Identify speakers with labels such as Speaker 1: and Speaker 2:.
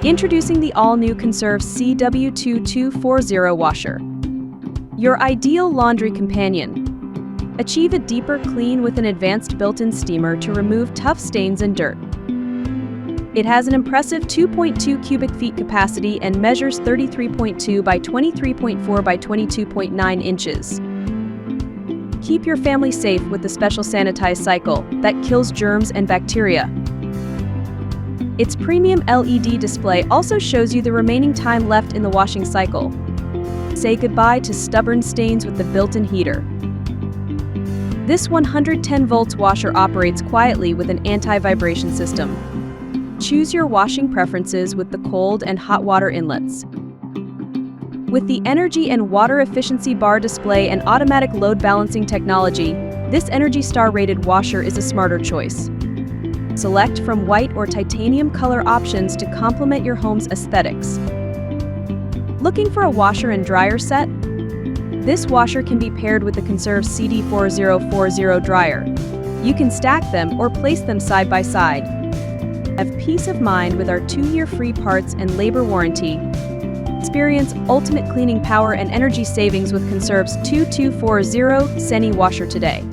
Speaker 1: Introducing the all-new ConServ CW2240 washer. Your ideal laundry companion. Achieve a deeper clean with an advanced built-in steamer to remove tough stains and dirt. It has an impressive 2.2 cubic feet capacity and measures 33.2 by 23.4 by 22.9 inches. Keep your family safe with the special Sanitize Cycle that kills germs and bacteria. Its premium LED display also shows you the remaining time left in the washing cycle. Say goodbye to stubborn stains with the built-in heater. This 110 volts washer operates quietly with an anti-vibration system. Choose your washing preferences with the cold and hot water inlets. With the energy and water efficiency bar display and automatic load balancing technology, this Energy Star rated washer is a smarter choice. Select from white or titanium color options to complement your home's aesthetics. Looking for a washer and dryer set? This washer can be paired with the ConServ CD4040 dryer. You can stack them or place them side by side. Have peace of mind with our 2-year free parts and labor warranty. Experience ultimate cleaning power and energy savings with ConServ's 2240 Seni washer today.